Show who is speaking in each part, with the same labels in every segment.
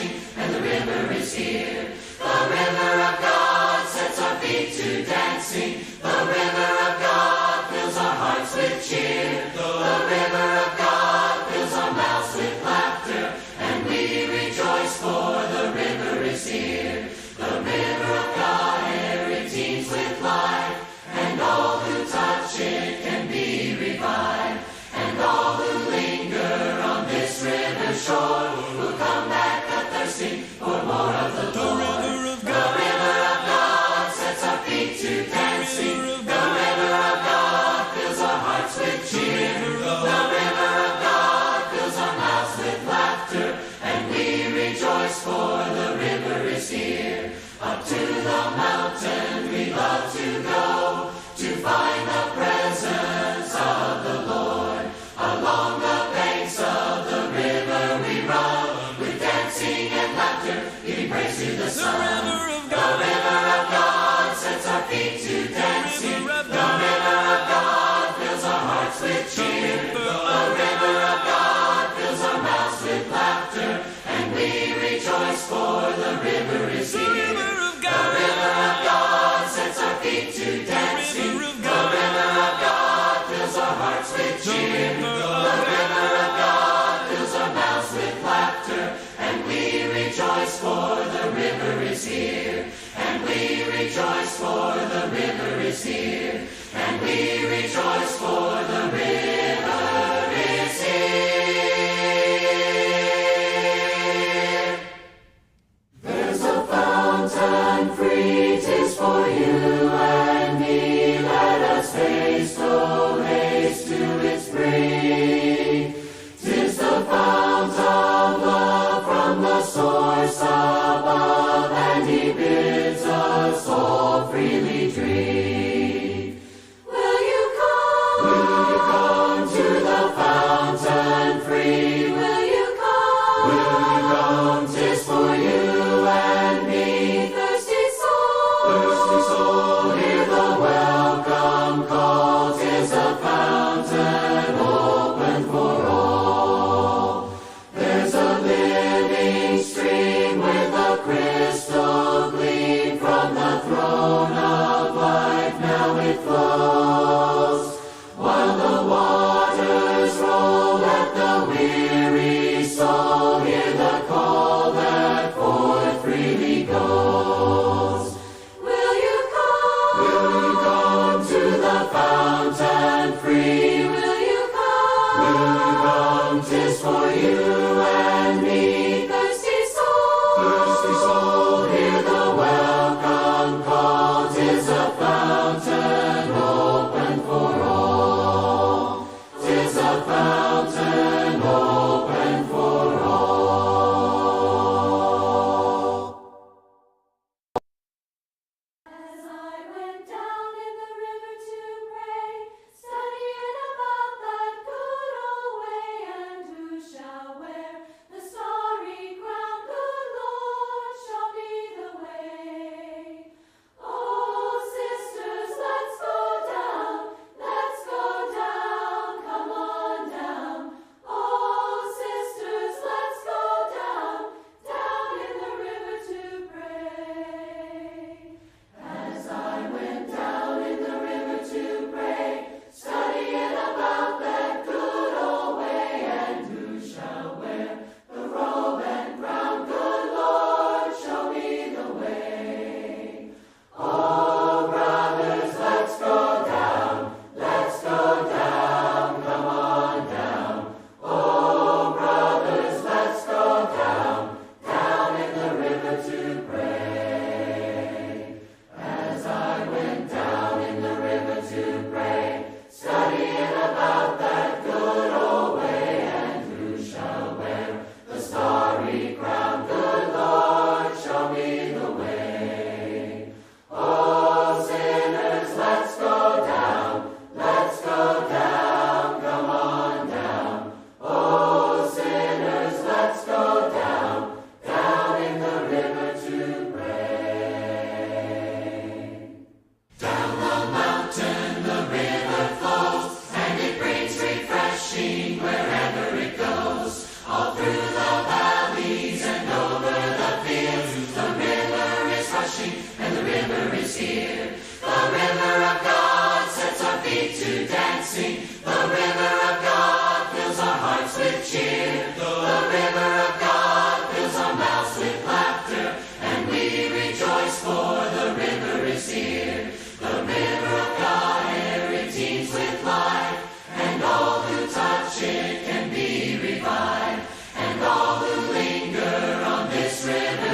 Speaker 1: dancing, and the river is here. The river of God sets our feet to dancing. The river of God fills our hearts with cheer. The river of God fills our mouths with laughter, and we rejoice for the river is here. The river of God, it teems with life, and all who touch it can be revived. And all who linger on this river shore will come back a-thirsting for more of the Lord. The river of God sets our feet to dancing. The river of God fills our hearts with cheer. The river of God fills our mouths with laughter, and we rejoice for the river is here. Up to the mountain we love to go, to find the presence of the Lord. Along the banks of the river we run, with dancing and laughter, giving praise to the Son. The river of God sets our feet to dancing. The river of God fills our hearts with cheer. The river of God fills our mouths with laughter, and we rejoice for the river is here. The river of God sets our feet to dancing. The river of God fills our hearts with cheer. The river of God fills our mouths with laughter, and we rejoice for the river is here. And we rejoice for the river is here. And we rejoice for the river is here. There's a fountain free, 'tis for you and me. Let us haste, oh haste to its spring. 'Tis the fount of love from the source above, and he bids us all freely drink. Will you come? Will you come to the fountain free? Will you come? Will you come? 'Tis for you and me. Thirsty soul, hear the welcome call. 'Tis a fountain open for all. There's a living stream with a crystal gleam. From the throne of life now it flows. While the waters roll, let the weary soul hear the call that forth freely goes. Will you come? Will you come to the fountain free? Will you come? Will you come? 'Tis for you and me. Thirsty soul, hear the welcome call. 'Tis a fountain open for all. 'Tis a fountain open for all. As I went down in the river to pray, studying about that good old way, and who shall wear the starry crown, good Lord, show me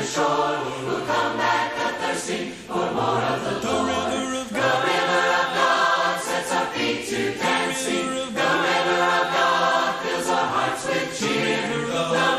Speaker 1: shore, who'll come back a-thirsting for more of the Lord. The river of God sets our feet to dancing. The river of God fills our hearts with cheer. The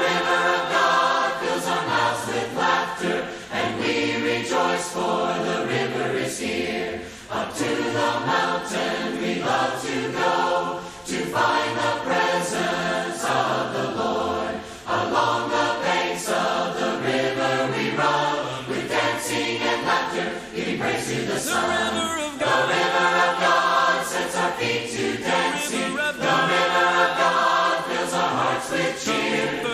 Speaker 1: river of God fills our mouths with laughter, and we rejoice for the river is here. Up to the mountain we love to go, to find the presence of the Lord. Along the banks of the river we run, with dancing and laughter, giving praise to the Son. The river of God sets our feet to dancing. The river of God fills our hearts with cheer. The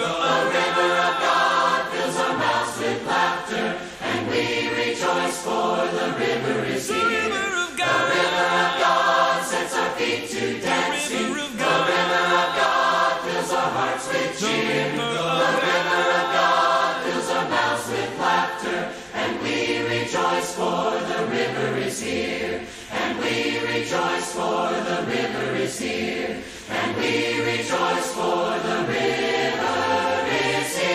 Speaker 1: river of God fills our mouths with laughter, and we rejoice for the river is here. The river of God sets our feet to dancing. The river of God fills our hearts with cheer. The river of God fills our mouths with laughter, and we rejoice for the river is here. And we rejoice for the river is here. And we rejoice for the river is here.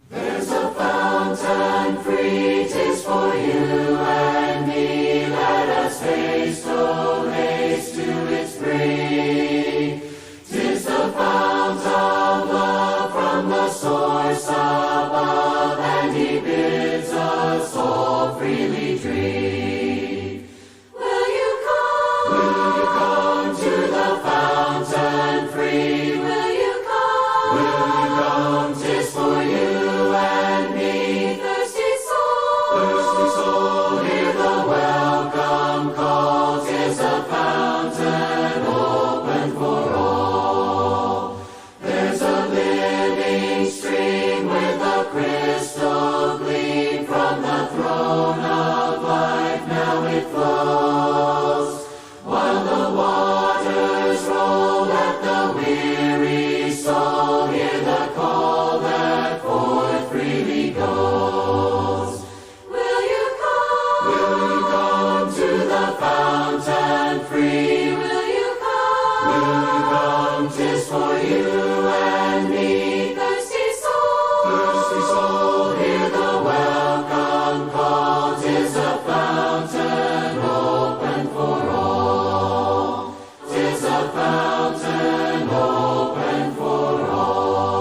Speaker 1: There's a fountain free, 'tis for you and me. Let us haste, oh haste to its spring. 'Tis the fount of love from the source above, and he bids us all freely drink. Will you come? Will you come to the fountain free? Will you come? Will you come? 'Tis for you and me. Thirsty soul, hear the welcome call. 'Tis a fountain open for all. There's a living stream with a crystal gleam from the throne of life. Now it flows, while the waters roll. Let the weary soul hear the call that forth freely goes. Will you come? Will you come to the fountain free? Will you come? Will you come? 'Tis for you and me. Thirsty soul, hear the welcome call. 'Tis a fountain open for all. 'Tis a fountain open for all.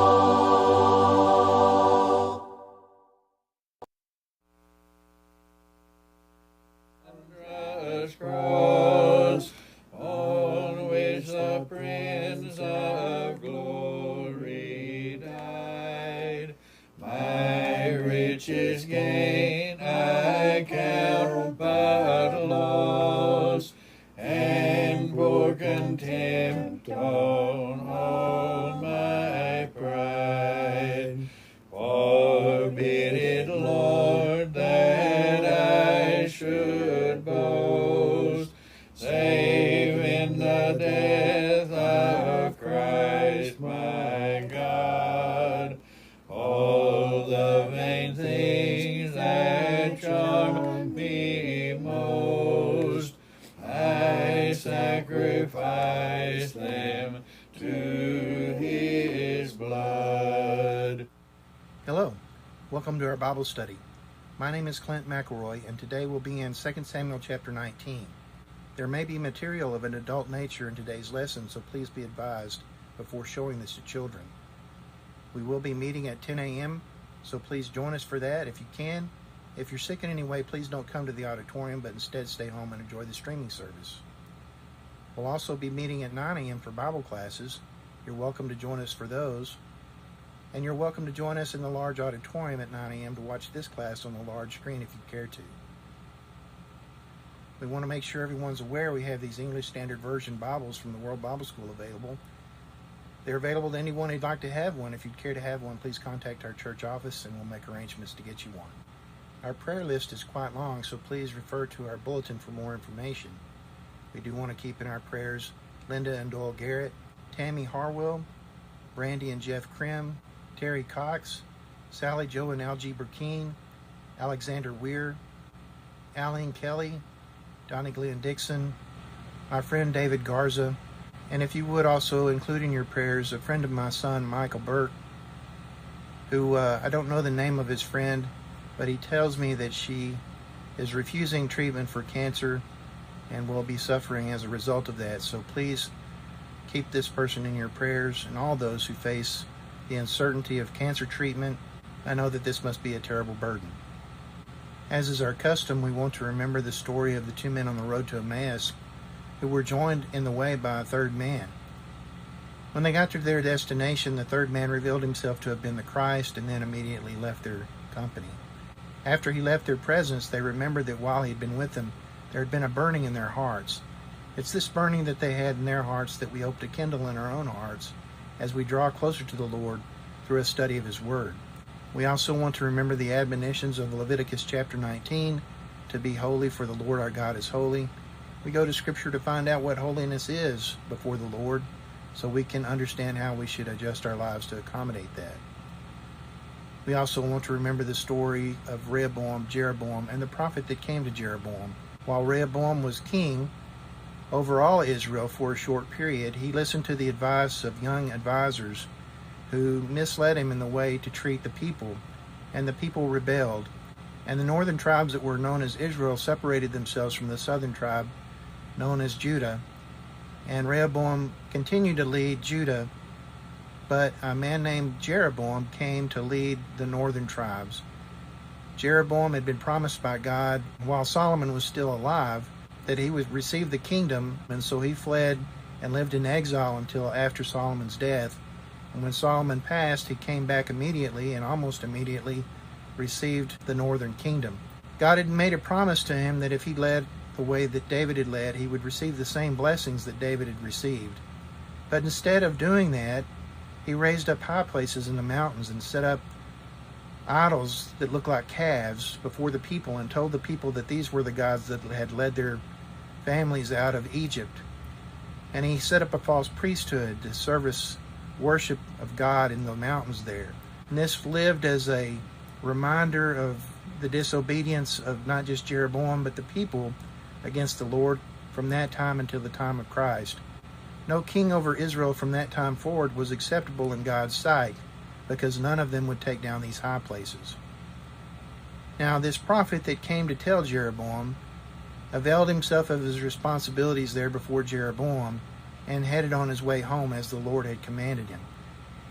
Speaker 2: Wondrous cross, on which the Prince of Glory died. My riches gain I count but loss, and pour contempt on all my pride. Forbid it, Lord, that I should boast, save in the death of Christ my God. All the vain things that charm me most, I sacrifice them to his blood.
Speaker 3: Hello, welcome to our Bible study. My name is Clint McElroy, and today we'll be in 2 Samuel chapter 19. There may be material of an adult nature in today's lesson, so please be advised before showing this to children. We will be meeting at 10 a.m., so please join us for that if you can. If you're sick in any way, please don't come to the auditorium, but instead stay home and enjoy the streaming service. We'll also be meeting at 9 a.m. for Bible classes. You're welcome to join us for those. And you're welcome to join us in the large auditorium at 9 a.m. to watch this class on the large screen if you care to. We want to make sure everyone's aware we have these English Standard Version Bibles from the World Bible School available. They're available to anyone who'd like to have one. If you'd care to have one, please contact our church office and we'll make arrangements to get you one. Our prayer list is quite long, so please refer to our bulletin for more information. We do want to keep in our prayers Linda and Doyle Garrett, Tammy Harwell, Brandy and Jeff Krim, Terry Cox, Sally Jo and Algie Burkeen, Alexander Weir, Aline Kelly, Donnie Glenn Dixon, my friend David Garza, And if you would also include in your prayers a friend of my son, Michael Burke, who I don't know the name of his friend, but he tells me that she is refusing treatment for cancer and will be suffering as a result of that. So please keep this person in your prayers, and all those who face the uncertainty of cancer treatment. I know that this must be a terrible burden. As is our custom, we want to remember the story of the two men on the road to Emmaus who were joined in the way by a third man. When they got to their destination, the third man revealed himself to have been the Christ and then immediately left their company. After he left their presence, they remembered that while he had been with them, there had been a burning in their hearts. It's this burning that they had in their hearts that we hope to kindle in our own hearts as we draw closer to the Lord through a study of His Word. We also want to remember the admonitions of Leviticus chapter 19, to be holy for the Lord our God is holy. We go to Scripture to find out what holiness is before the Lord, so we can understand how we should adjust our lives to accommodate that. We also want to remember the story of Rehoboam, Jeroboam, and the prophet that came to Jeroboam. While Rehoboam was king over all Israel for a short period, he listened to the advice of young advisors who misled him in the way to treat the people, and the people rebelled. And the northern tribes that were known as Israel separated themselves from the southern tribe known as Judah. And Rehoboam continued to lead Judah, but a man named Jeroboam came to lead the northern tribes. Jeroboam had been promised by God while Solomon was still alive that he would receive the kingdom, and so he fled and lived in exile until after Solomon's death. And when Solomon passed, he came back immediately and almost immediately received the northern kingdom. God had made a promise to him that if he led the way that David had led, he would receive the same blessings that David had received. But instead of doing that, he raised up high places in the mountains and set up idols that looked like calves before the people, and told the people that these were the gods that had led their families out of Egypt. And he set up a false priesthood to service worship of God in the mountains there. And this lived as a reminder of the disobedience of not just Jeroboam, but the people against the Lord from that time until the time of Christ. No king over Israel from that time forward was acceptable in God's sight, because none of them would take down these high places. Now this prophet that came to tell Jeroboam availed himself of his responsibilities there before Jeroboam and headed on his way home as the Lord had commanded him.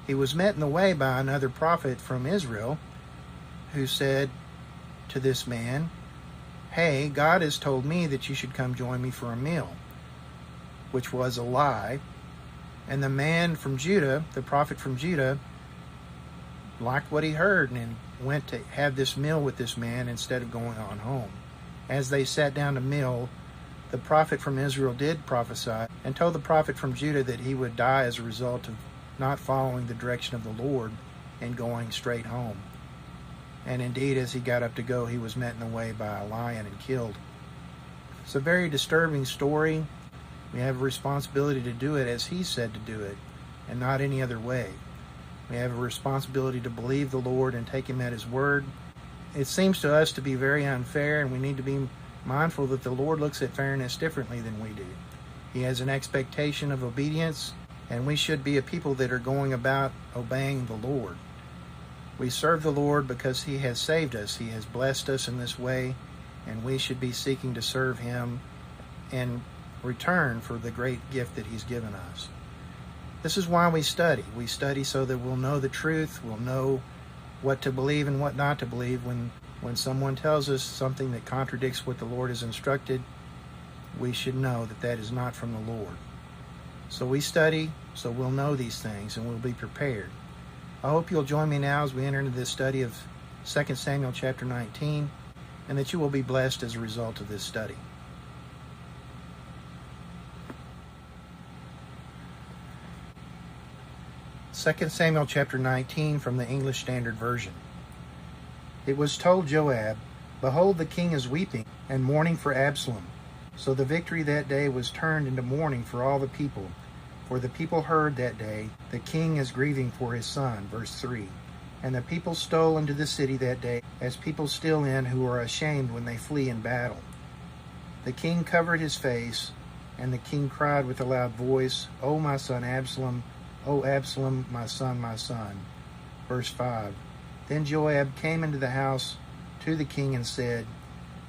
Speaker 3: He was met in the way by another prophet from Israel who said to this man, "Hey, God has told me that you should come join me for a meal," which was a lie. And the man from Judah, the prophet from Judah, liked what he heard and went to have this meal with this man instead of going on home. As they sat down to meal, the prophet from Israel did prophesy and told the prophet from Judah that he would die as a result of not following the direction of the Lord and going straight home. And indeed, as he got up to go, he was met in the way by a lion and killed. It's a very disturbing story. We have a responsibility to do it as he said to do it, and not any other way. We have a responsibility to believe the Lord and take him at his word. It seems to us to be very unfair, and we need to be mindful that the Lord looks at fairness differently than we do. He has an expectation of obedience, and we should be a people that are going about obeying the Lord. We serve the Lord because he has saved us. He has blessed us in this way, and we should be seeking to serve him in return for the great gift that he's given us. This is why we study. We study so that we'll know the truth. We'll know what to believe and what not to believe. When someone tells us something that contradicts what the Lord has instructed, we should know that that is not from the Lord. So we study so we'll know these things and we'll be prepared. I hope you'll join me now as we enter into this study of 2 Samuel chapter 19, and that you will be blessed as a result of this study. Second Samuel chapter 19 from the English Standard Version. It was told Joab, "Behold, the king is weeping and mourning for Absalom." So the victory that day was turned into mourning for all the people. For the people heard that day, "The king is grieving for his son." Verse 3. And the people stole into the city that day, as people steal in who are ashamed when they flee in battle. The king covered his face And the king cried with a loud voice, O my son Absalom, O Absalom, my son, my son. Verse 5. Then Joab came into the house to the king and said,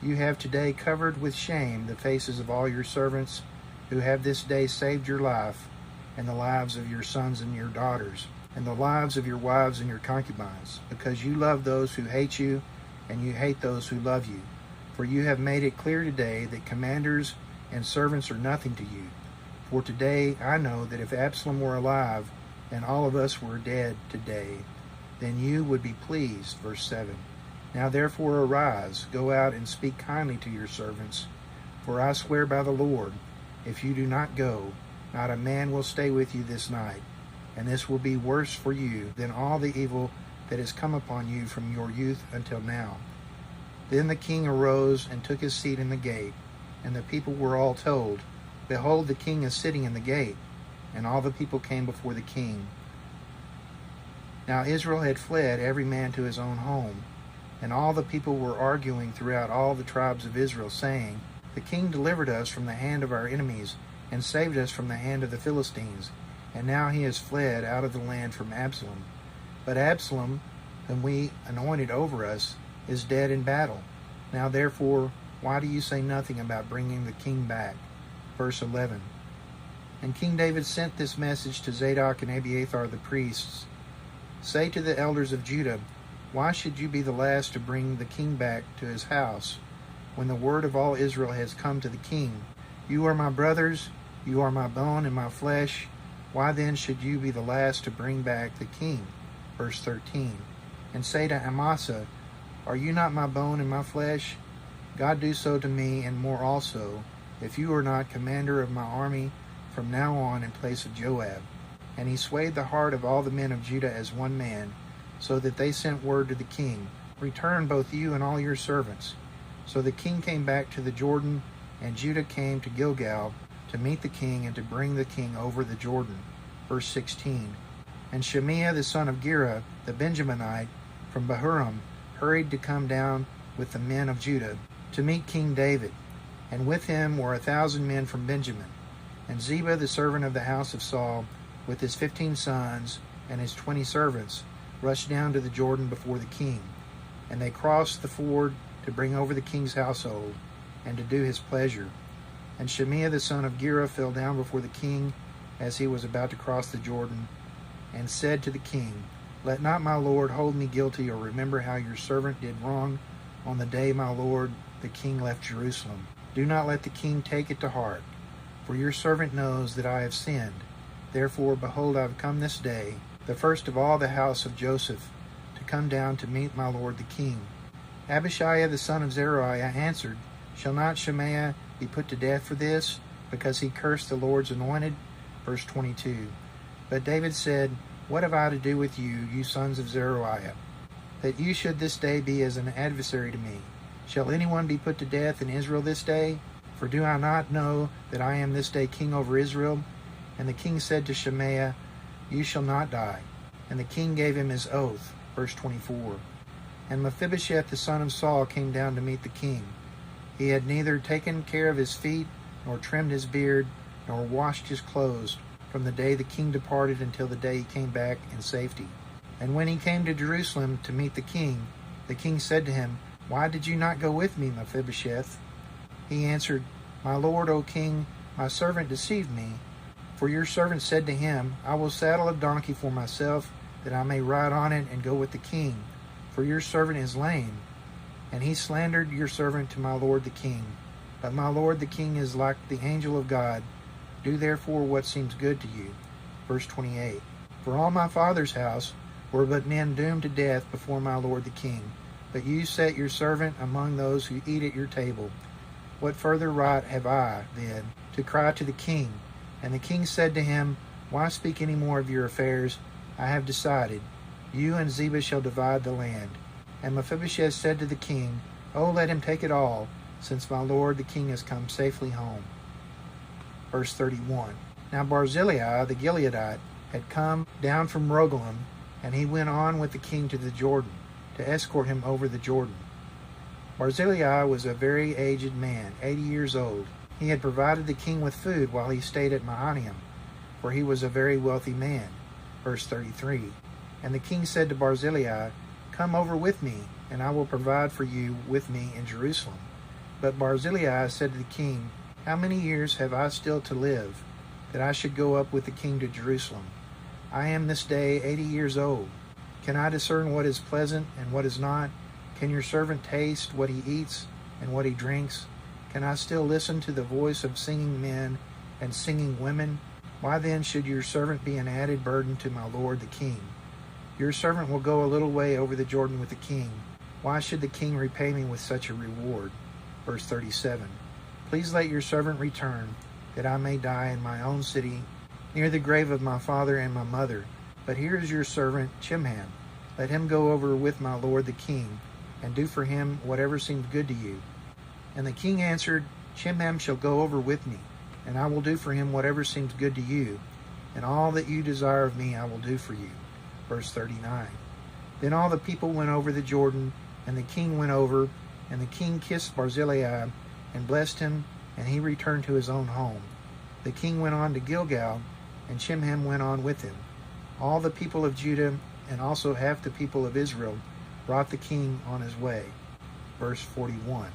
Speaker 3: You have today covered with shame the faces of all your servants, who have this day saved your life, and the lives of your sons and your daughters, and the lives of your wives and your concubines, because you love those who hate you, and you hate those who love you. For you have made it clear today that commanders and servants are nothing to you. For today I know that if Absalom were alive, and all of us were dead today, then you would be pleased. Verse 7. Now therefore arise, go out and speak kindly to your servants. For I swear by the Lord, if you do not go, not a man will stay with you this night. And this will be worse for you than all the evil that has come upon you from your youth until now. Then the king arose and took his seat in the gate. And the people were all told, Behold, the king is sitting in the gate. And all the people came before the king. Now Israel had fled, every man to his own home. And all the people were arguing throughout all the tribes of Israel, saying, The king delivered us from the hand of our enemies, and saved us from the hand of the Philistines. And now he has fled out of the land from Absalom. But Absalom, whom we anointed over us, is dead in battle. Now therefore, why do you say nothing about bringing the king back? Verse 11. And King David sent this message to Zadok and Abiathar the priests. Say to the elders of Judah, Why should you be the last to bring the king back to his house, when the word of all Israel has come to the king? You are my brothers, you are my bone and my flesh. Why then should you be the last to bring back the king? Verse 13. And say to Amasa, Are you not my bone and my flesh? God do so to me, and more also, if you are not commander of my army from now on in place of Joab. And he swayed the heart of all the men of Judah as one man, so that they sent word to the king, Return both you and all your servants. So the king came back to the Jordan, and Judah came to Gilgal to meet the king and to bring the king over the Jordan. Verse 16. And Shimei the son of Gera, the Benjaminite, from Bahurim, hurried to come down with the men of Judah to meet King David, and with him were 1,000 men from Benjamin. And Ziba, the servant of the house of Saul, with his 15 sons and his 20 servants, rushed down to the Jordan before the king. And they crossed the ford to bring over the king's household, and to do his pleasure. And Shimei the son of Gera fell down before the king as he was about to cross the Jordan, and said to the king, Let not my lord hold me guilty, or remember how your servant did wrong on the day my lord the king left Jerusalem. Do not let the king take it to heart, for your servant knows that I have sinned. Therefore, behold, I have come this day, the first of all the house of Joseph, to come down to meet my lord the king. Abishai the son of Zeruiah answered, Shall not Shimei be put to death for this, because he cursed the Lord's anointed? Verse 22. But David said, What have I to do with you, you sons of Zeruiah, that you should this day be as an adversary to me? Shall anyone be put to death in Israel this day? For do I not know that I am this day king over Israel? And the king said to Shimei, You shall not die. And the king gave him his oath. Verse 24. And Mephibosheth the son of Saul came down to meet the king. He had neither taken care of his feet, nor trimmed his beard, nor washed his clothes, from the day the king departed until the day he came back in safety. And when he came to Jerusalem to meet the king said to him, Why did you not go with me, Mephibosheth? He answered, My lord, O king, my servant deceived me. For your servant said to him, I will saddle a donkey for myself, that I may ride on it and go with the king. For your servant is lame. And he slandered your servant to my lord the king. But my lord the king is like the angel of God. Do therefore what seems good to you. Verse 28. For all my father's house were but men doomed to death before my lord the king. But you set your servant among those who eat at your table. What further right have I, then, to cry to the king? And the king said to him, Why speak any more of your affairs? I have decided. You and Ziba shall divide the land. And Mephibosheth said to the king, Oh, let him take it all, since my lord the king has come safely home. Verse 31. Now Barzillai the Gileadite had come down from Rogelim, and he went on with the king to the Jordan, to escort him over the Jordan. Barzillai was a very aged man, 80 years old, He had provided the king with food while he stayed at Mahanaim, for he was a very wealthy man. Verse 33. And the king said to Barzillai, Come over with me, and I will provide for you with me in Jerusalem. But Barzillai said to the king, How many years have I still to live, that I should go up with the king to Jerusalem? I am this day 80 years old. Can I discern what is pleasant and what is not? Can your servant taste what he eats and what he drinks? Can I still listen to the voice of singing men and singing women? Why then should your servant be an added burden to my lord the king? Your servant will go a little way over the Jordan with the king. Why should the king repay me with such a reward? Verse 37. Please let your servant return, that I may die in my own city, near the grave of my father and my mother. But here is your servant Chimham. Let him go over with my lord the king, and do for him whatever seems good to you. And the king answered, Chimham shall go over with me, and I will do for him whatever seems good to you, and all that you desire of me I will do for you. Verse 39. Then all the people went over the Jordan, and the king went over, and the king kissed Barzillai, and blessed him, and he returned to his own home. The king went on to Gilgal, and Chimham went on with him. All the people of Judah, and also half the people of Israel, brought the king on his way. Verse 41.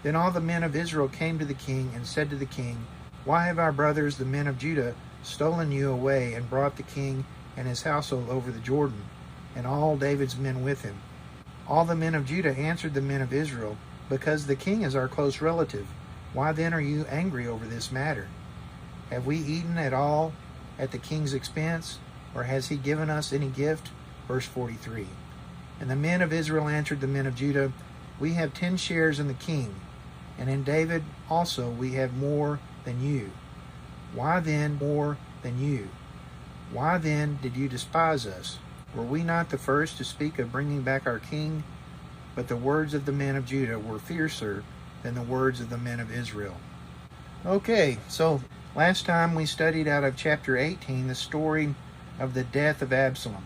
Speaker 3: Then all the men of Israel came to the king, and said to the king, Why have our brothers, the men of Judah, stolen you away, and brought the king and his household over the Jordan, and all David's men with him? All the men of Judah answered the men of Israel, Because the king is our close relative. Why then are you angry over this matter? Have we eaten at all at the king's expense, or has he given us any gift? Verse 43. And the men of Israel answered the men of Judah, We have 10 shares in the king, and in David also we have more than you. Why then more than you? Why then did you despise us? Were we not the first to speak of bringing back our king? But the words of the men of Judah were fiercer than the words of the men of Israel. Okay, so last time we studied out of chapter 18 the story of the death of Absalom.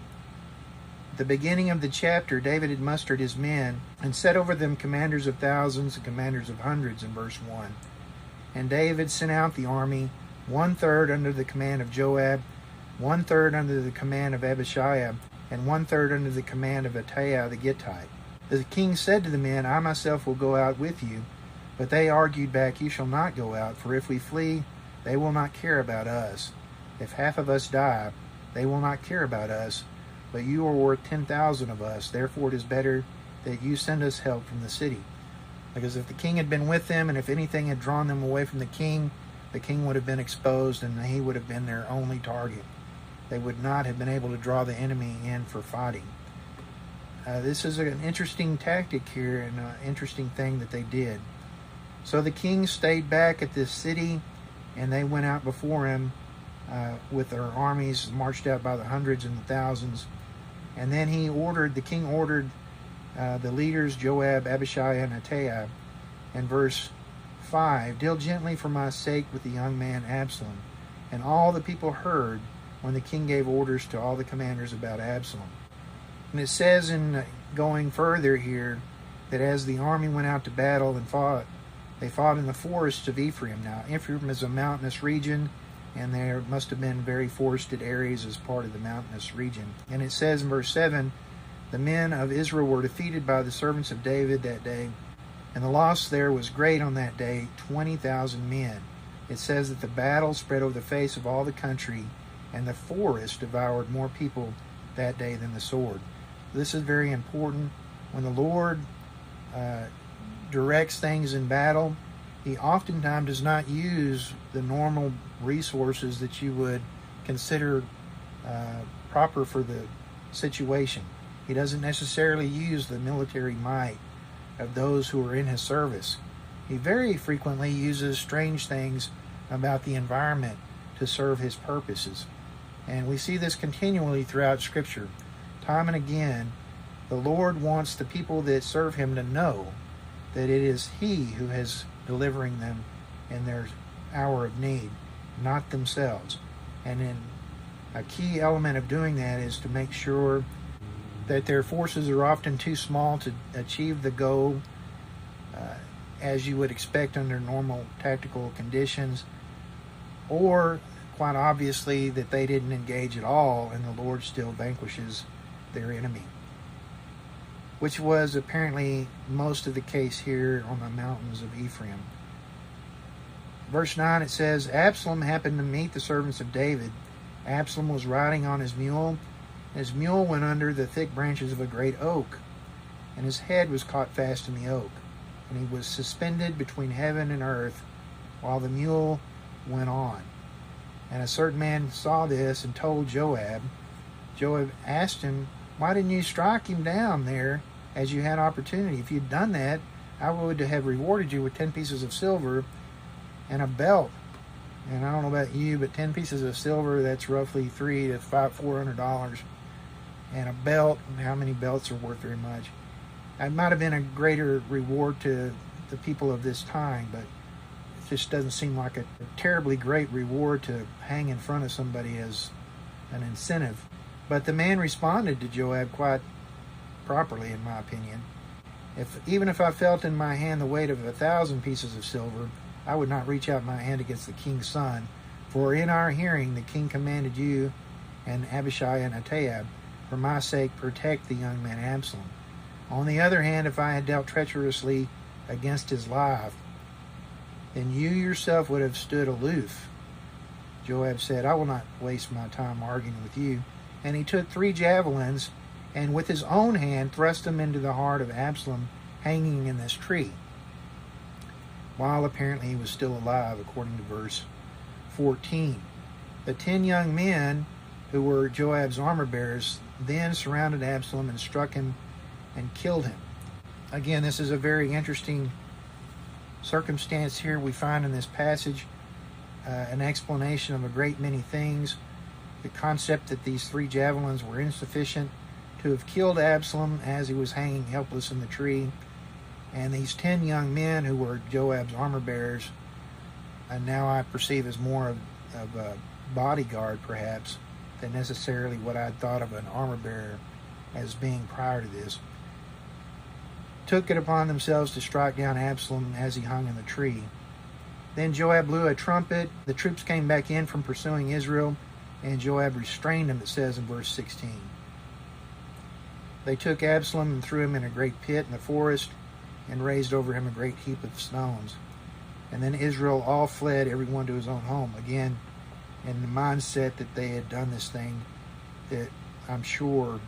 Speaker 3: At the beginning of the chapter, David had mustered his men and set over them commanders of thousands and commanders of hundreds in verse 1. And David sent out the army, 1/3 under the command of Joab, 1/3 under the command of Abishai, and 1/3 under the command of Ittai the Gittite. The king said to the men, I myself will go out with you. But they argued back, You shall not go out, for if we flee, they will not care about us. If half of us die, they will not care about us. But you are worth 10,000 of us. Therefore it is better that you send us help from the city. Because if the king had been with them, and if anything had drawn them away from the king would have been exposed, and he would have been their only target. They would not have been able to draw the enemy in for fighting. This is an interesting tactic here, and an interesting thing that they did. So the king stayed back at this city, and they went out before him with their armies, marched out by the hundreds and the thousands. And then the king ordered the leaders, Joab, Abishai, and Ittai, in verse 5, Deal gently for my sake with the young man Absalom. And all the people heard when the king gave orders to all the commanders about Absalom. And it says in going further here that as the army went out to battle and fought, they fought in the forests of Ephraim. Now, Ephraim is a mountainous region, and there must have been very forested areas as part of the mountainous region. And it says in verse 7, The men of Israel were defeated by the servants of David that day, and the loss there was great on that day, 20,000 men. It says that the battle spread over the face of all the country, and the forest devoured more people that day than the sword. This is very important. When the Lord directs things in battle, he oftentimes does not use the normal resources that you would consider proper for the situation. He doesn't necessarily use the military might of those who are in his service. He very frequently uses strange things about the environment to serve his purposes. And we see this continually throughout Scripture. Time and again, the Lord wants the people that serve him to know that it is he who is delivering them in their hour of need, not themselves. And then a key element of doing that is to make sure that their forces are often too small to achieve the goal, as you would expect under normal tactical conditions, or quite obviously that they didn't engage at all and the Lord still vanquishes their enemy, which was apparently most of the case here on the mountains of Ephraim. Verse 9, it says, Absalom happened to meet the servants of David. Absalom was riding on his mule, and his mule went under the thick branches of a great oak, and his head was caught fast in the oak, and he was suspended between heaven and earth while the mule went on. And a certain man saw this and told Joab. Joab asked him, why didn't you strike him down there as you had opportunity? If you'd done that, I would have rewarded you with 10 pieces of silver and a belt. And I don't know about you, but 10 pieces of silver, that's roughly $400. And a belt, how many belts are worth very much? It might have been a greater reward to the people of this time, but it just doesn't seem like a terribly great reward to hang in front of somebody as an incentive. But the man responded to Joab quite properly, in my opinion. Even if I felt in my hand the weight of 1,000 pieces of silver, I would not reach out my hand against the king's son. For in our hearing the king commanded you and Abishai and Attab, for my sake protect the young man Absalom. On the other hand, if I had dealt treacherously against his life, then you yourself would have stood aloof. Joab said, I will not waste my time arguing with you. And he took 3 javelins, and with his own hand thrust them into the heart of Absalom, hanging in this tree, while apparently he was still alive, according to verse 14. The 10 young men, who were Joab's armor bearers, then surrounded Absalom and struck him and killed him. Again, this is a very interesting circumstance here we find in this passage, an explanation of a great many things. The concept that these 3 javelins were insufficient to have killed Absalom as he was hanging helpless in the tree, and these 10 young men who were Joab's armor bearers, and now I perceive as more of a bodyguard perhaps than necessarily what I'd thought of an armor bearer as being prior to this, took it upon themselves to strike down Absalom as he hung in the tree. Then Joab blew a trumpet. The troops came back in from pursuing Israel, and Joab restrained them, it says in verse 16. They took Absalom and threw him in a great pit in the forest, and raised over him a great heap of stones. And then Israel all fled, everyone to his own home. Again, in the mindset that they had done this thing that I'm sure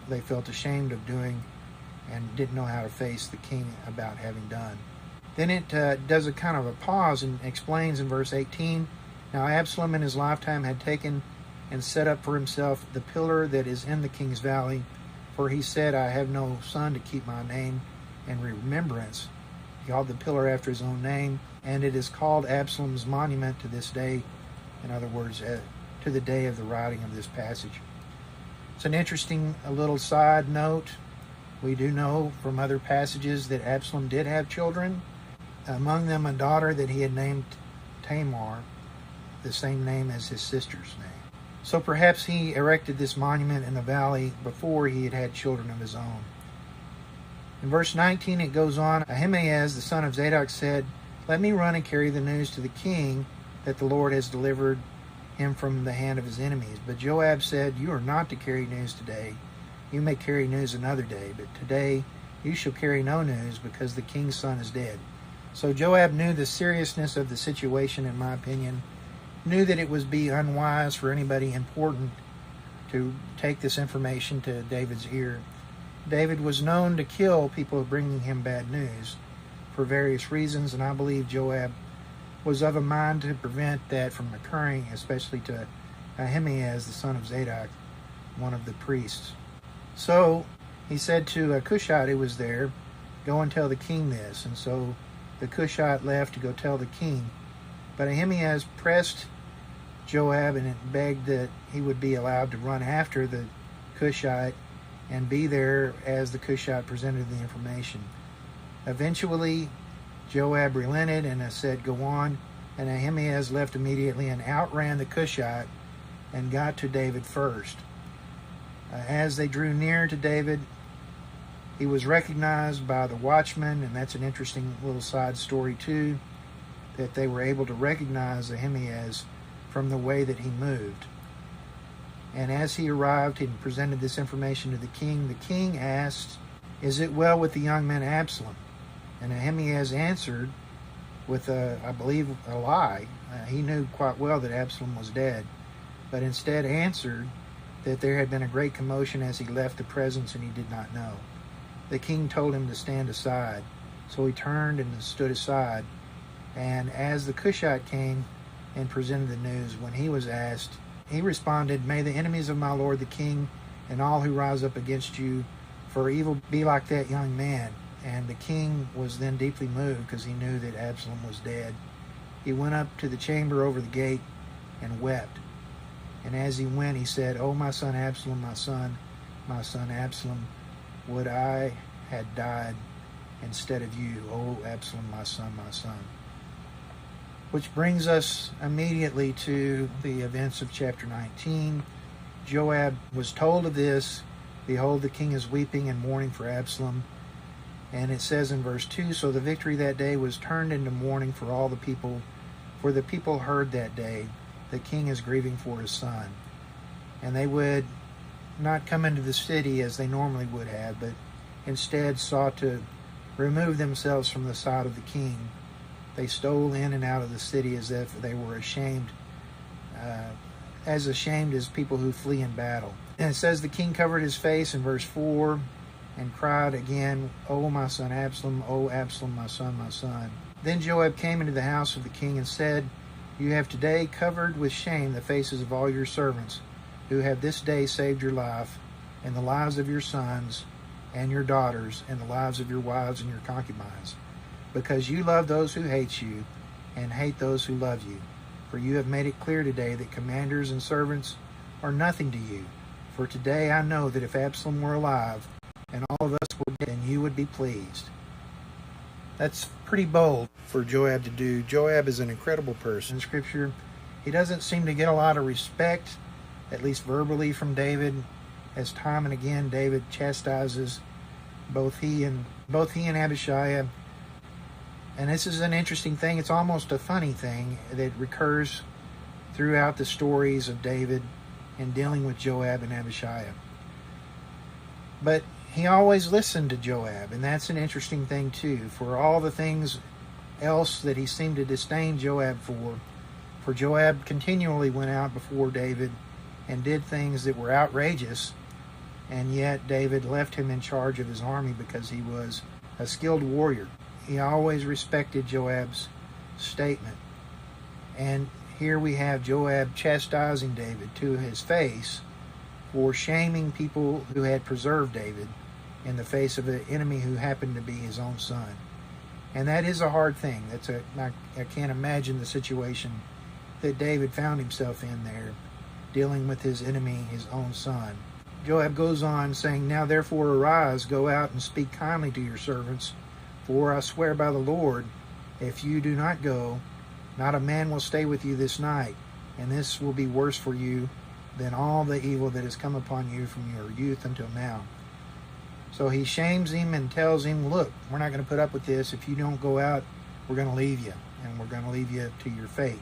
Speaker 3: they felt ashamed of doing and didn't know how to face the king about having done. Then it does a kind of a pause and explains in verse 18, Now Absalom in his lifetime had taken and set up for himself the pillar that is in the king's valley, for he said, I have no son to keep my name in remembrance. He called the pillar after his own name, and it is called Absalom's monument to this day. In other words, to the day of the writing of this passage. It's an interesting little side note. We do know from other passages that Absalom did have children, among them a daughter that he had named Tamar, the same name as his sister's name. So perhaps he erected this monument in the valley before he had had children of his own. In verse 19 it goes on, Ahimaaz the son of Zadok said, Let me run and carry the news to the king that the Lord has delivered him from the hand of his enemies. But Joab said, You are not to carry news today. You may carry news another day, but today you shall carry no news, because the king's son is dead. So Joab knew the seriousness of the situation, in my opinion, knew that it would be unwise for anybody important to take this information to David's ear. David was known to kill people bringing him bad news for various reasons, and I believe Joab was of a mind to prevent that from occurring, especially to Ahimaaz, the son of Zadok, one of the priests. So he said to a Cushite who was there, Go and tell the king this. And so the Cushite left to go tell the king. But Ahimaaz pressed Joab and begged that he would be allowed to run after the Cushite and be there as the Cushite presented the information. Eventually, Joab relented and said, Go on. And Ahimaaz left immediately and outran the Cushite and got to David first. As they drew near to David, He was recognized by the watchmen, and that's an interesting little side story too, that they were able to recognize Ahimaaz from the way that he moved. And as he arrived and presented this information to the king asked, "Is it well with the young man Absalom?" And Ahimaaz answered with, I believe, a lie. He knew quite well that Absalom was dead, but instead answered that there had been a great commotion as he left the presence and he did not know. The king told him to stand aside, so he turned and stood aside. And as the Cushite came and presented the news, when he was asked, he responded, "May the enemies of my lord the king and all who rise up against you for evil be like that young man." And the king was then deeply moved because he knew that Absalom was dead. He went up to the chamber over the gate and wept. And as he went, he said, "Oh, my son Absalom, my son Absalom, would I had died instead of you. Oh, Absalom, my son, my son." Which brings us immediately to the events of chapter 19. Joab was told of this. "Behold, the king is weeping and mourning for Absalom." And it says in verse 2, "So the victory that day was turned into mourning for all the people, for the people heard that day, the king is grieving for his son." And they would not come into the city as they normally would have, but instead sought to remove themselves from the sight of the king. They stole in and out of the city as if they were ashamed as people who flee in battle. And it says the king covered his face in verse 4 and cried again, "Oh, my son Absalom, oh, Absalom, my son, my son." Then Joab came into the house of the king and said, "You have today covered with shame the faces of all your servants, who have this day saved your life, and the lives of your sons and your daughters, and the lives of your wives and your concubines, because you love those who hate you, and hate those who love you. For you have made it clear today that commanders and servants are nothing to you. For today I know that if Absalom were alive, and all of us were dead, then you would be pleased." That's pretty bold for Joab to do. Joab is an incredible person in Scripture. He doesn't seem to get a lot of respect, at least verbally, from David, as time and again David chastises both he and Abishai. And this is an interesting thing. It's almost a funny thing that recurs throughout the stories of David in dealing with Joab and Abishai. But he always listened to Joab, and that's an interesting thing too. For all the things else that he seemed to disdain Joab for Joab continually went out before David and did things that were outrageous, and yet David left him in charge of his army because he was a skilled warrior. He always respected Joab's statement. And here we have Joab chastising David to his face for shaming people who had preserved David in the face of an enemy who happened to be his own son. And that is a hard thing. I can't imagine the situation that David found himself in there, dealing with his enemy, his own son. Joab goes on saying, "Now therefore arise, go out and speak kindly to your servants, for I swear by the Lord, if you do not go, not a man will stay with you this night, and this will be worse for you than all the evil that has come upon you from your youth until now." So he shames him and tells him, "Look, we're not going to put up with this. If you don't go out, we're going to leave you, and we're going to leave you to your fate."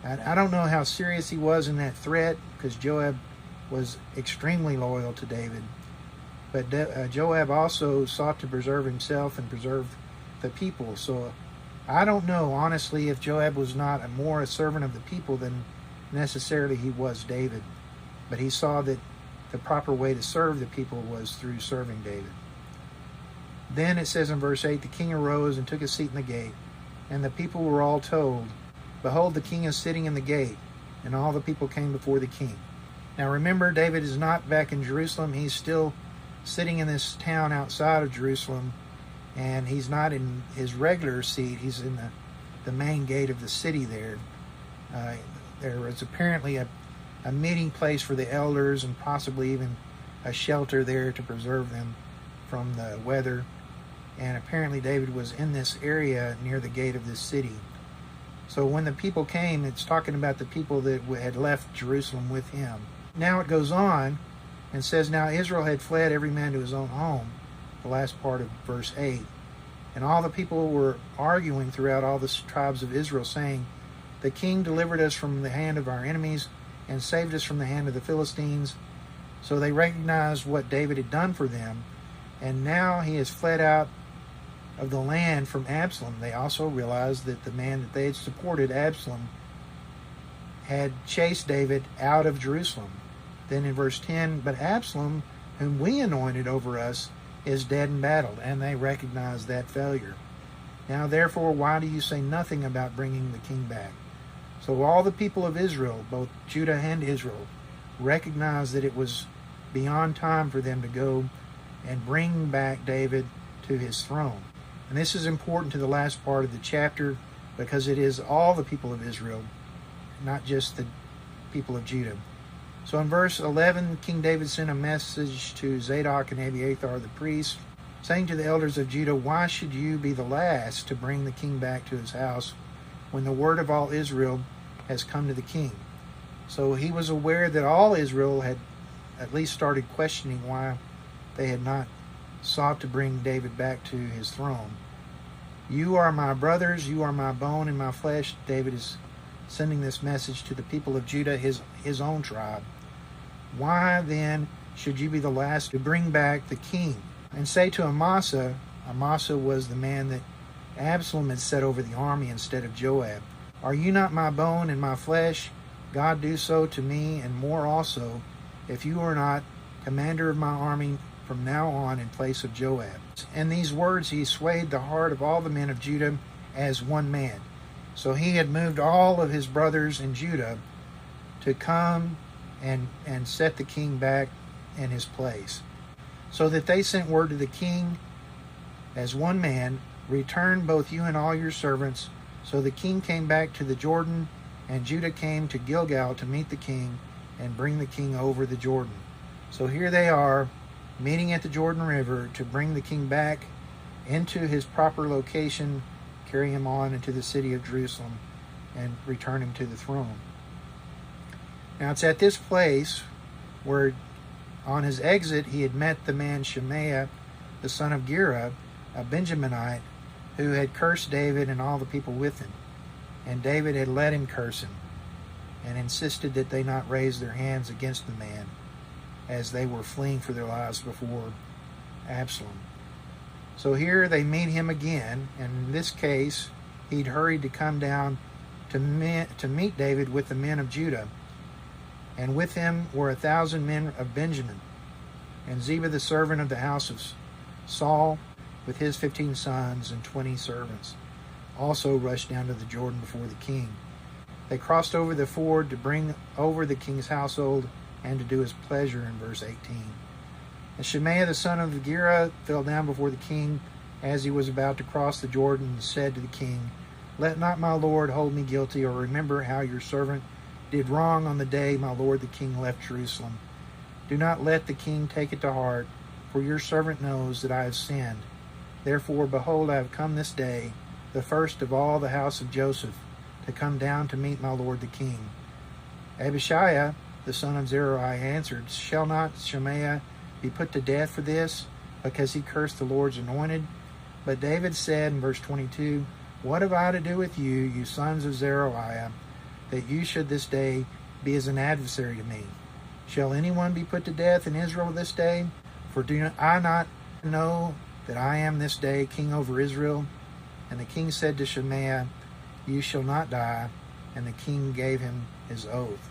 Speaker 3: I don't know how serious he was in that threat, because Joab was extremely loyal to David. But Joab also sought to preserve himself and preserve the people. So I don't know, honestly, if Joab was not more a servant of the people than necessarily he was David. But he saw that the proper way to serve the people was through serving David. Then it says in verse 8, the king arose and took a seat in the gate, and the people were all told, "Behold, the king is sitting in the gate," and all the people came before the king. Now remember, David is not back in Jerusalem. He's still sitting in this town outside of Jerusalem, and he's not in his regular seat. He's in the main gate of the city there. There was apparently a meeting place for the elders, and possibly even a shelter there to preserve them from the weather. And apparently David was in this area near the gate of this city. So when the people came, it's talking about the people that had left Jerusalem with him. Now it goes on and says, "Now Israel had fled every man to his own home, the last part of verse 8. And all the people were arguing throughout all the tribes of Israel, saying, the king delivered us from the hand of our enemies and saved us from the hand of the Philistines. So they recognized what David had done for them, and now he has fled out of the land from Absalom. They also realized that the man that they had supported, Absalom, had chased David out of Jerusalem. Then in verse 10, but Absalom, whom we anointed over us, is dead in battle, and they recognized that failure. Now therefore, why do you say nothing about bringing the king back? So all the people of Israel, both Judah and Israel, recognized that it was beyond time for them to go and bring back David to his throne. And this is important to the last part of the chapter, because it is all the people of Israel, not just the people of Judah. So in verse 11, King David sent a message to Zadok and Abiathar the priests, saying to the elders of Judah, why should you be the last to bring the king back to his house when the word of all Israel has come to the king? So he was aware that all Israel had at least started questioning why they had not sought to bring David back to his throne. You are my brothers, you are my bone and my flesh. David is sending this message to the people of Judah, his own tribe. Why then should you be the last to bring back the king? And say to Amasa was the man that Absalom had set over the army instead of Joab, are you not my bone and my flesh? God do so to me, and more also, if you are not commander of my army from now on in place of Joab. And these words he swayed the heart of all the men of Judah as one man. So he had moved all of his brothers in Judah to come and set the king back in his place. So that they sent word to the king as one man, return both you and all your servants. So the king came back to the Jordan, and Judah came to Gilgal to meet the king and bring the king over the Jordan. So here they are, meeting at the Jordan River to bring the king back into his proper location, carry him on into the city of Jerusalem, and return him to the throne. Now it's at this place where on his exit he had met the man Shimei, the son of Gera, a Benjaminite, who had cursed David and all the people with him. And David had let him curse him, and insisted that they not raise their hands against the man as they were fleeing for their lives before Absalom. So here they meet him again, and in this case he'd hurried to come down to meet David with the men of Judah, and with him were 1,000 men of Benjamin, and Ziba the servant of the house of Saul with his 15 sons and 20 servants also rushed down to the Jordan before the king. They crossed over the ford to bring over the king's household and to do his pleasure in verse 18. And Shimei the son of Gera fell down before the king as he was about to cross the Jordan, and said to the king, let not my lord hold me guilty, or remember how your servant did wrong on the day my lord the king left Jerusalem. Do not let the king take it to heart, for your servant knows that I have sinned. Therefore, behold, I have come this day, the first of all the house of Joseph, to come down to meet my lord the king. Abishai, the son of Zeruiah, answered, shall not Shimei be put to death for this, because he cursed the Lord's anointed? But David said in verse 22, what have I to do with you, you sons of Zeruiah, that you should this day be as an adversary to me? Shall anyone be put to death in Israel this day? For do I not know that I am this day king over Israel? And the king said to Shimei, you shall not die. And the king gave him his oath.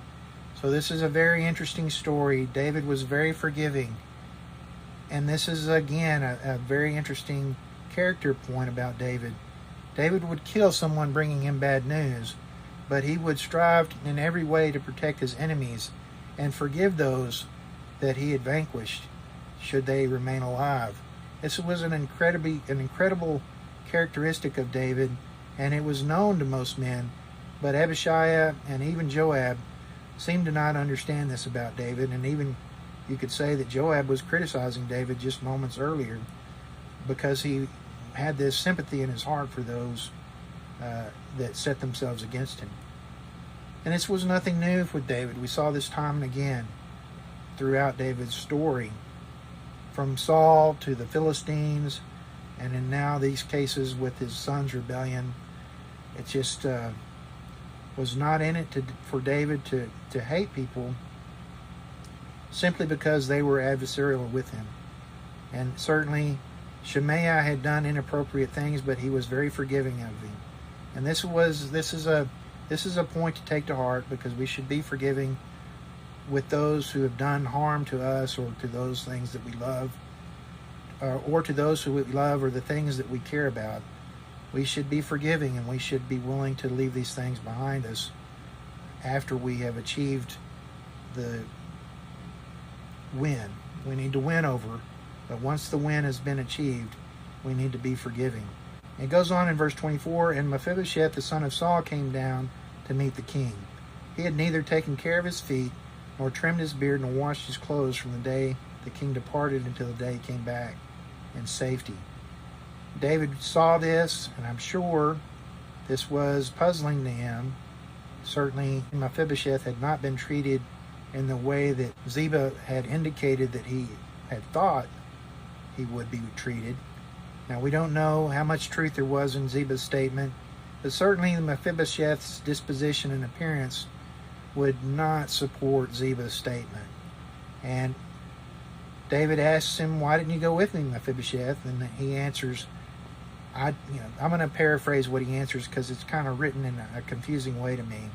Speaker 3: So this is a very interesting story. David was very forgiving. And this is, again, a very interesting character point about David. David would kill someone bringing him bad news, but he would strive in every way to protect his enemies and forgive those that he had vanquished, should they remain alive. This was an incredible characteristic of David, and it was known to most men, but Abishai and even Joab seemed to not understand this about David, and even you could say that Joab was criticizing David just moments earlier because he had this sympathy in his heart for those that set themselves against him. And this was nothing new with David. We saw this time and again throughout David's story. from Saul to the Philistines, and in now these cases with his son's rebellion. It just was not in it for David to hate people simply because they were adversarial with him. And certainly Shemaiah had done inappropriate things, but he was very forgiving of him. And this is a point to take to heart, because we should be forgiving with those who have done harm to us, or to those things that we love, or to those who we love, or the things that we care about. We should be forgiving, and we should be willing to leave these things behind us after we have achieved the win. We need to win over, but once the win has been achieved, we need to be forgiving. It goes on in verse 24, and Mephibosheth, the son of Saul, came down to meet the king. He had neither taken care of his feet, nor trimmed his beard, nor washed his clothes from the day the king departed until the day he came back in safety. David saw this, and I'm sure this was puzzling to him. Certainly Mephibosheth had not been treated in the way that Ziba had indicated that he had thought he would be treated. Now, we don't know how much truth there was in Ziba's statement, but certainly Mephibosheth's disposition and appearance would not support Ziba's statement. And David asks him, "Why didn't you go with me, Mephibosheth?" And he answers, I'm going to paraphrase what he answers, because it's kind of written in a confusing way to me.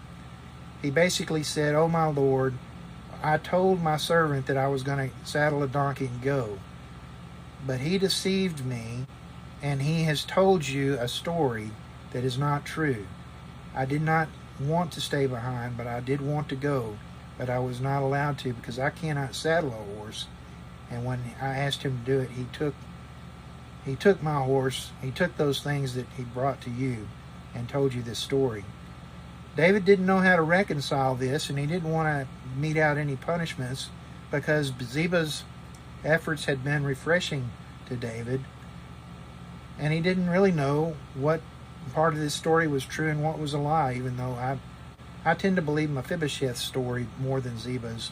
Speaker 3: He basically said, "Oh, my Lord, I told my servant that I was going to saddle a donkey and go, but he deceived me, and he has told you a story that is not true. I did not want to stay behind, but I did want to go, but I was not allowed to, because I cannot saddle a horse. And when I asked him to do it, he took my horse, he took those things that he brought to you, and told you this story." David didn't know how to reconcile this, and he didn't want to mete out any punishments, because Ziba's efforts had been refreshing to David, and he didn't really know what part of this story was true and what was a lie, even though I tend to believe Mephibosheth's story more than Ziba's.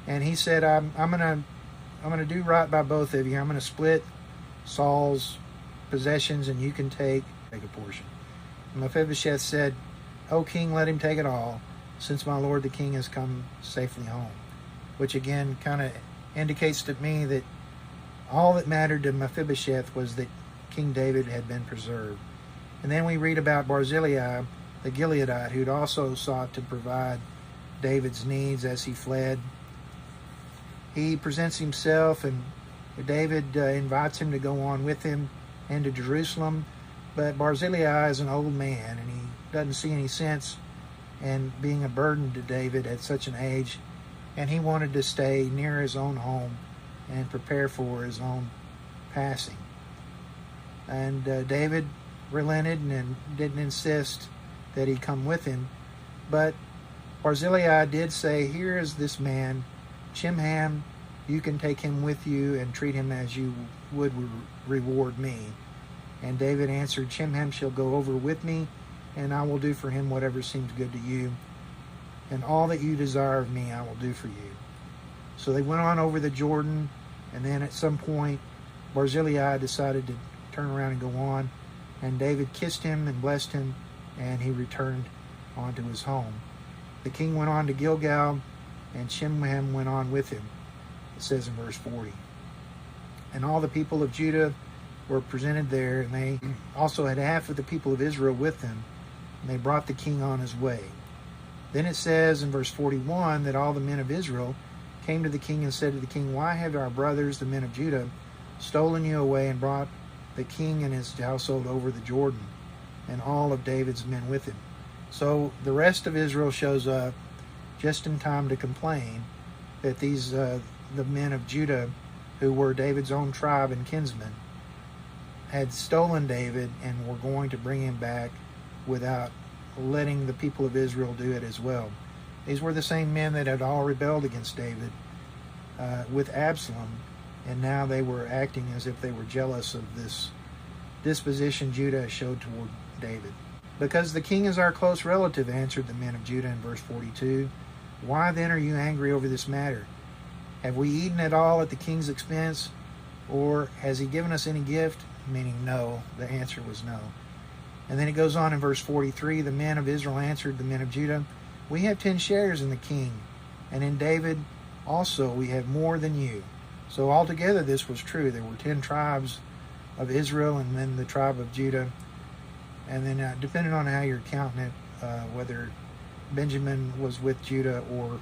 Speaker 3: And he said, I'm gonna do right by both of you. I'm gonna split Saul's possessions, and you can take a portion. And Mephibosheth said, "O king, let him take it all, since my lord the king has come safely home." Which again kind of indicates to me that all that mattered to Mephibosheth was that King David had been preserved. And then we read about Barzillai, the Gileadite, who'd also sought to provide David's needs as he fled. He presents himself, and David invites him to go on with him into Jerusalem. But Barzillai is an old man, and he doesn't see any sense in being a burden to David at such an age. And he wanted to stay near his own home and prepare for his own passing. And David relented and didn't insist that he come with him. But Barzillai did say, "Here is this man, Chimham. You can take him with you and treat him as you would reward me." And David answered, "Chimham shall go over with me, and I will do for him whatever seems good to you. And all that you desire of me I will do for you." So they went on over the Jordan, and then at some point Barzillai decided to turn around and go on, and David kissed him and blessed him, and he returned on to his home. The king went on to Gilgal, and Chimham went on with him, it says in verse 40. And all the people of Judah were presented there, and they also had half of the people of Israel with them, and they brought the king on his way. Then it says in verse 41 that all the men of Israel came to the king and said to the king, "Why have our brothers, the men of Judah, stolen you away and brought the king and his household over the Jordan, and all of David's men with him?" So the rest of Israel shows up just in time to complain that these the men of Judah, who were David's own tribe and kinsmen, had stolen David and were going to bring him back without letting the people of Israel do it as well. These were the same men that had all rebelled against David with Absalom, and now they were acting as if they were jealous of this disposition Judah showed toward David. "Because the king is our close relative," answered the men of Judah in verse 42. "Why then are you angry over this matter? Have we eaten it all at the king's expense? Or has he given us any gift? Meaning no. The answer was no. And then it goes on in verse 43, the men of Israel answered the men of Judah, we have 10 shares in the king, and in David also we have more than you. So altogether this was true. There were 10 tribes of Israel and then the tribe of Judah. And then depending on how you're counting it, whether Benjamin was with Judah or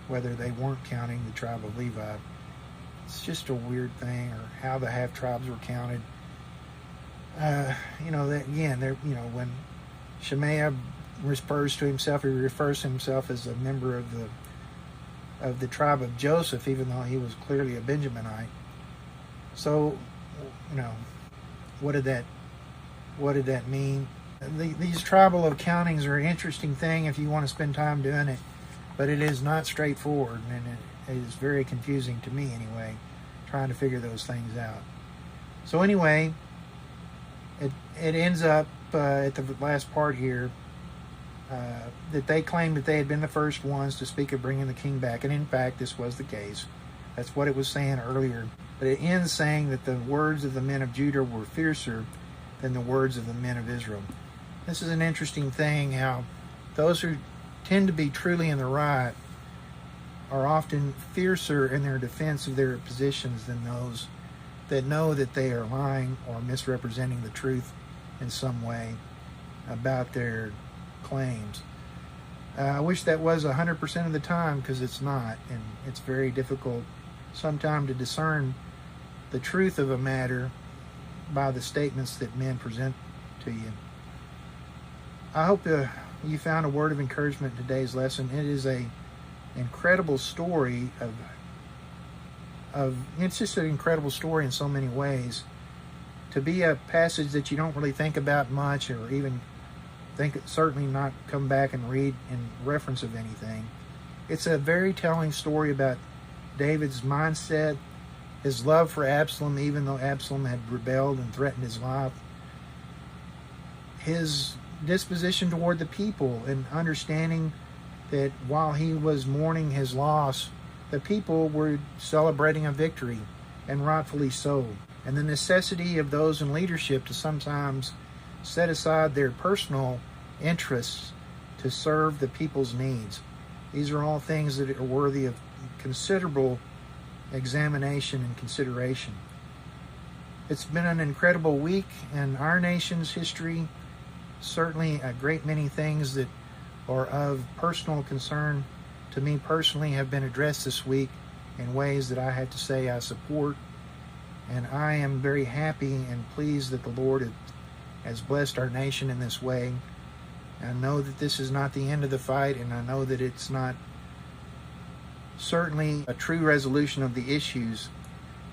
Speaker 3: whether they weren't counting the tribe of Levi. It's just a weird thing, or how the half tribes were counted. When Shemaiah refers to himself, he refers to himself as a member of the tribe of Joseph, even though he was clearly a Benjaminite. So, what did that mean? These tribal accountings are an interesting thing if you want to spend time doing it, but it is not straightforward, and it is very confusing to me anyway, trying to figure those things out. So anyway, it ends up at the last part here that they claimed that they had been the first ones to speak of bringing the king back, and in fact this was the case. That's what it was saying earlier. But it ends saying that the words of the men of Judah were fiercer than the words of the men of Israel. This is an interesting thing, how those who tend to be truly in the right are often fiercer in their defense of their positions than those that know that they are lying or misrepresenting the truth in some way about their claims. I wish that was 100% of the time, because it's not, and it's very difficult sometimes to discern the truth of a matter by the statements that men present to you. I hope you found a word of encouragement in today's lesson. It is a incredible story it's just an incredible story in so many ways. To be a passage that you don't really think about much, or even certainly not come back and read in reference of anything. It's a very telling story about David's mindset, his love for Absalom, even though Absalom had rebelled and threatened his life, his disposition toward the people, and understanding that while he was mourning his loss, the people were celebrating a victory, and rightfully so. And the necessity of those in leadership to sometimes set aside their personal interests to serve the people's needs. These are all things that are worthy of considerable examination and consideration. It's been an incredible week in our nation's history. Certainly a great many things that are of personal concern to me personally have been addressed this week in ways that I have to say I support. And I am very happy and pleased that the Lord has blessed our nation in this way. I know that this is not the end of the fight, and I know that it's not certainly a true resolution of the issues,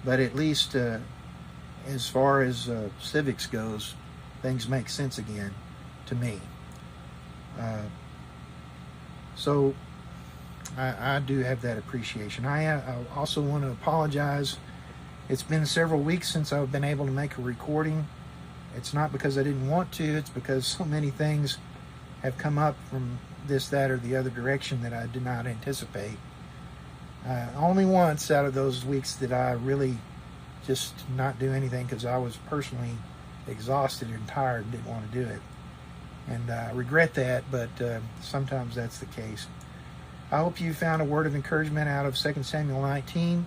Speaker 3: but at least as far as civics goes, things make sense again to me. So I do have that appreciation. I also want to apologize. It's been several weeks since I've been able to make a recording. It's not because I didn't want to, it's because so many things have come up from this, that, or the other direction that I did not anticipate. Only once out of those weeks did I really just not do anything, because I was personally exhausted and tired and didn't want to do it. And I regret that, but sometimes that's the case. I hope you found a word of encouragement out of 2 Samuel 19,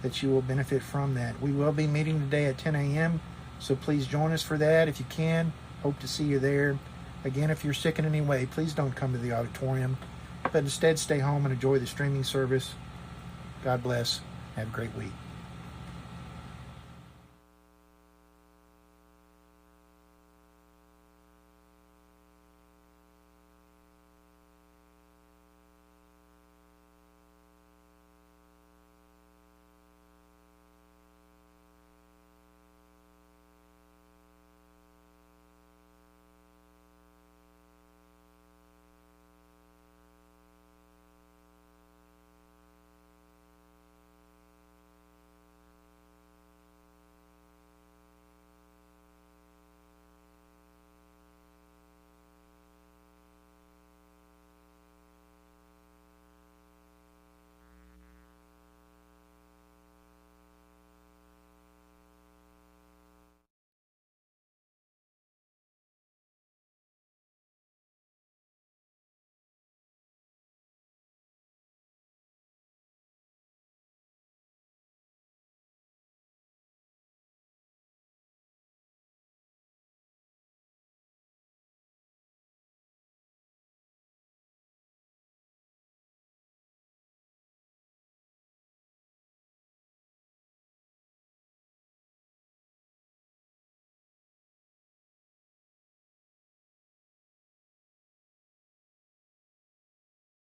Speaker 3: that you will benefit from that. We will be meeting today at 10 a.m., so please join us for that if you can. Hope to see you there. Again, if you're sick in any way, please don't come to the auditorium, but instead stay home and enjoy the streaming service. God bless. Have a great week.